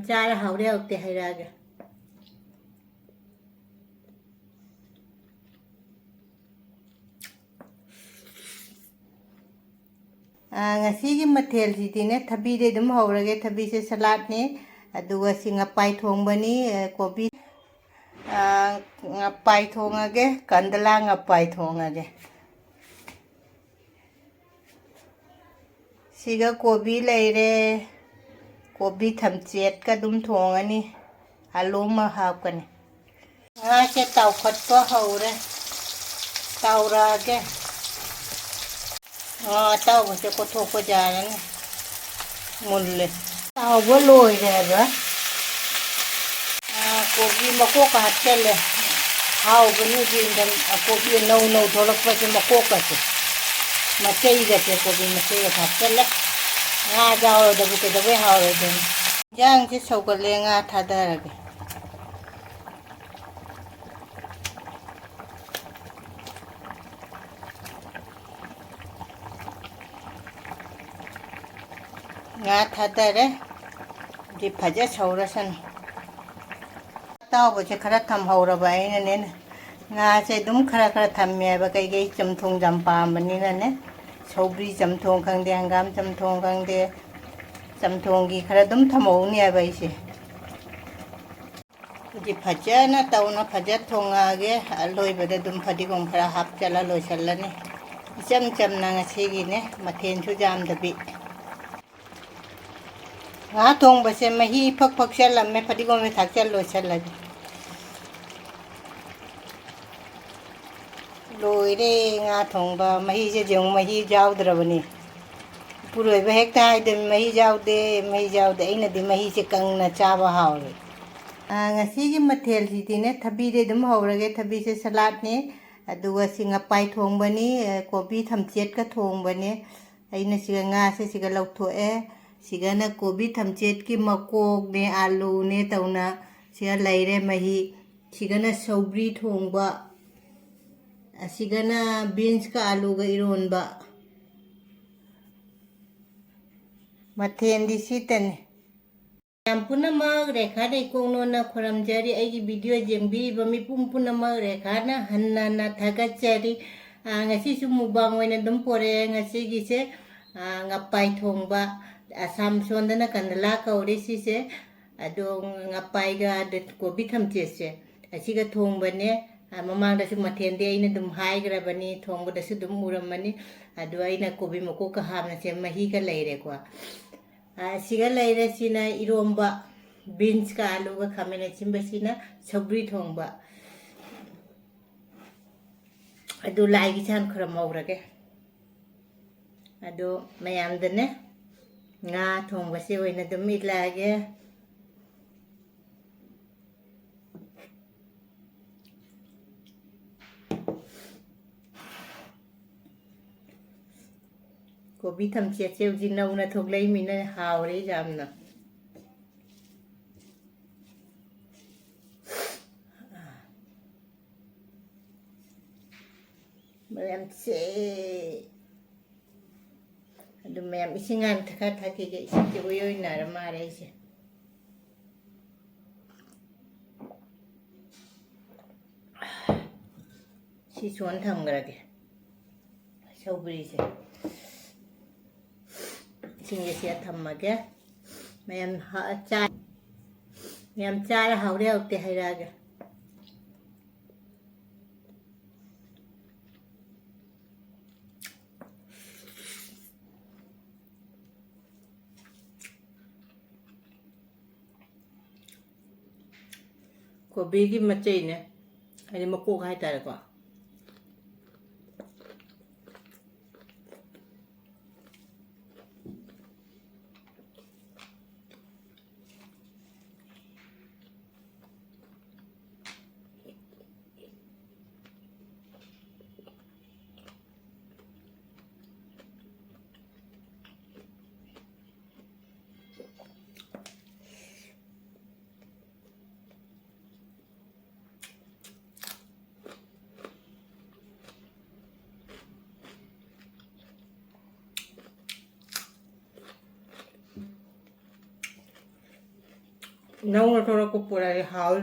चार हावड़े होते हैं राग ngasiगी mathel sitine thabi de dum hawrage thabi se salad ne aduga singa pai thongbani kobi ngapai thongage kandala ngapai thongage siga kobi leire kobi thamchet ka dum thongani alu ma hapkani nga che taw khat pa hawre tawrage tao có sẽ có thuộc có già nữa một lần tao có lồi rồi đó cô đi mà cô cả chânเลยhao cái như gì đó cô đi nâu nâu thôi là phải mà cô cả chứ mà chơi cái chứ cô đi mà chơi cái hạt chân đấy nga giàu rồi đâu có đâu hao rồi đấy giang chứ sầu cái lên nga thà đó rồi nga thadare di phaja chaurasan taw bo che khara tham hawra ba ina ne nga che dum khara khara thamme ba kai gai chamthong jampa mani na ne sobri chamthong khang de hangam chamthong khang de chamthong gi khara dum thamau ni ba ise di phaja na taw na phaja thonga ge loi ba de dum phadi gom khara hap chala loi chala ne cham cham na nga che gi ne mathen chu jam da bi nga thong ba se mahi phak phak chal lam me phadi gom me thak chal lo chal la loi re nga thong ba mahi je jong mahi jaw drabani puroi ba hek tai de mahi jaw de ina de mahi che kang na cha ba haw re nga si gi mathel si ti ne thabi de dum hawrage thabi se salad ne aduga singa pai thong bani kobi thamchet ka thong bani aina siga nga se siga lau tho e sigana kobi thamchet ki makok ne alu ne tauna siga laire mahi sigana sobri thongba sigana beans ka alu ga ironba mathen di sitane yampuna mag rekha de kongno na khoram jari ai video jengbi ba mi pumpuna mag rekha na hanna na thaga chari ngasi su mubang wena dum pore ngasi gi se ngapai thongba asam sondana kandala kauri si se adong ngapai ga de kobi thamche se asiga thongbane mamang da su mathen de ina dum hai gra bani thongba da su dum muramani adu aina kobi mako ka hamna se mahi ka leire kwa asiga leire sina iromba beans ka alu ga khamena chimba sina sabri thongba adu lai gi chan khara maurage adu mayam dane nga thongba se oina dum itlage kobi thamche che ji nau na thok lai mi na haw re jam na mayam che adu mayam isingan thaka thaki ge isinti oyoy na ra mare se si suan tham gra ge sobri se singe sia tham ma ge mayam ha cha mayam cha ra haw re hote hai ra ge kobi gi machai ne ai ma ko hai ta ko नौना थोड़ा को पूरा हाल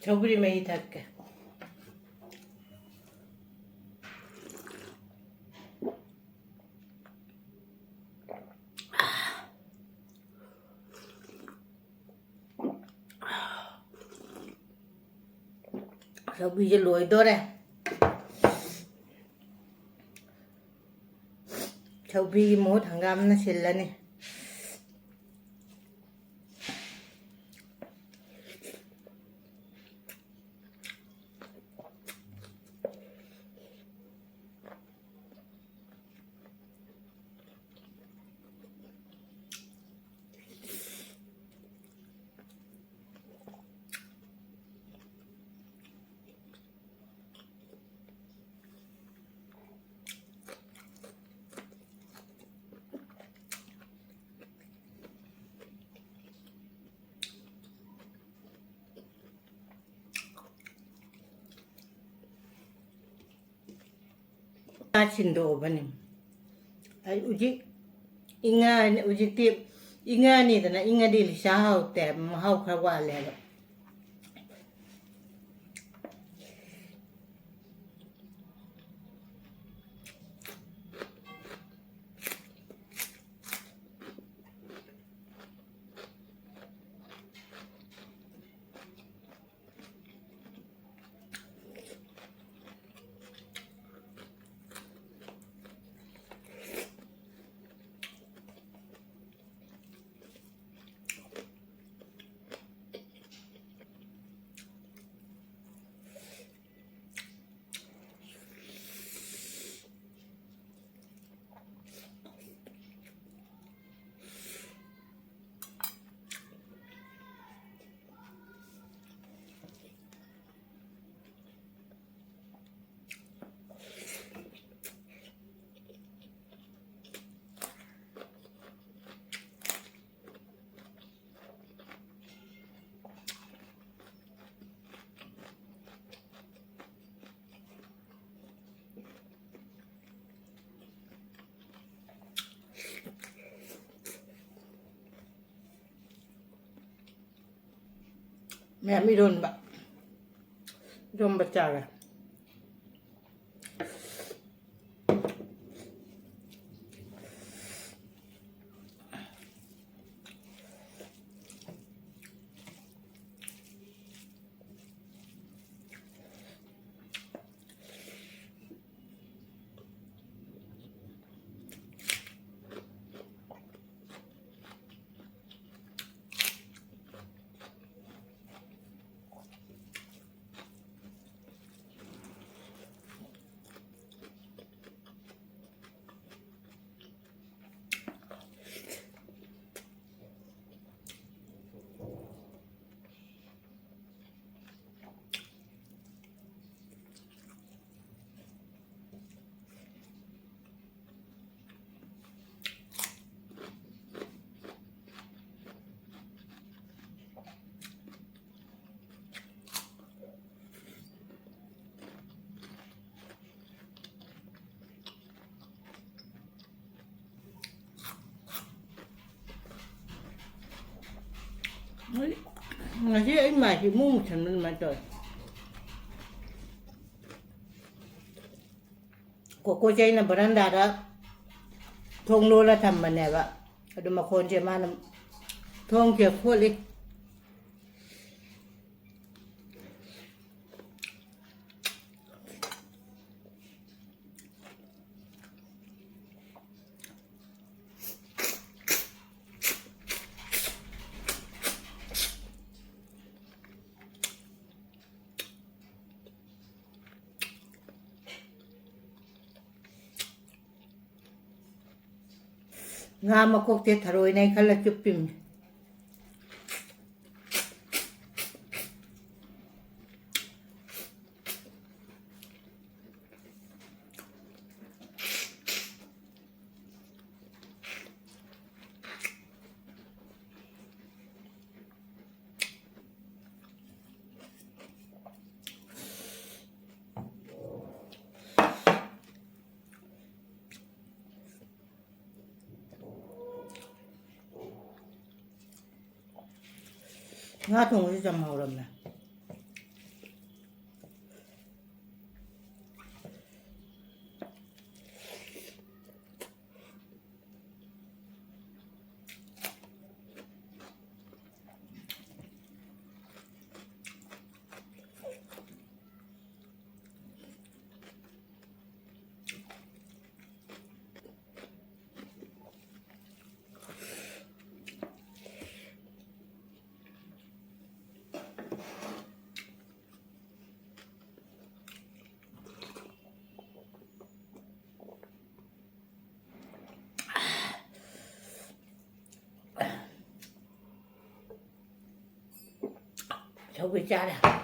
सगरी में ही थक के सगरी जो लोई दो रे सगरी की मोह हंगाम न सिल्लने 신도버님 우지 잉아 우지 띠 잉아니다나 잉아디 샤하우 때 하우 카와래로 mẹ mi đồn bạc chả à Ngaji ai mà chỉ mua một thằng nên mà trời của cô chơi là beranda đó thong lô là thầm mà nè vợ đừng mà khôn chơi mà ꯊꯣꯡ ꯁꯦ ꯐꯨꯠꯂꯤ ꯉꯥ ꯃꯀꯣꯛꯁꯦ ꯊꯔꯣꯏꯅ ꯈꯜꯂ ꯆꯨꯞꯄꯤꯝꯅꯤ ꯉꯥ ꯊꯣꯡꯕꯁꯨ ꯌꯥꯝ ꯍꯥꯎꯔꯝꯃꯦ 서구이 짜라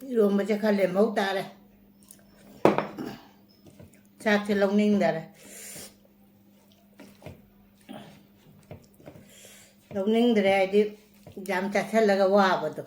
이러면서 갈래 먹다래 ꯆꯥꯛꯁꯦ ꯂꯧꯅꯤꯡꯗꯔꯦ ꯂꯧꯅꯤꯡꯗ꯭ꯔꯦ ꯍꯥꯏꯗꯤ ꯌꯥꯝ ꯆꯥꯁꯜꯂꯒ ꯋꯥꯕꯗꯣ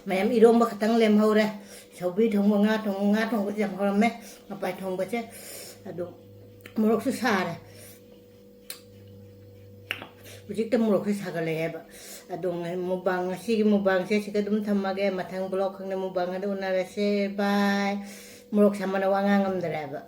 mayam iromba khatang lem haure saubi thongba nga thongba jam haramme apai thongba che adu morok su sare hujikta morok su sagale heba adong mubang sigi mubang se sika dum thamage mathang blog khang ne mubang adu unarase bye morok samana wanga ngam dara ba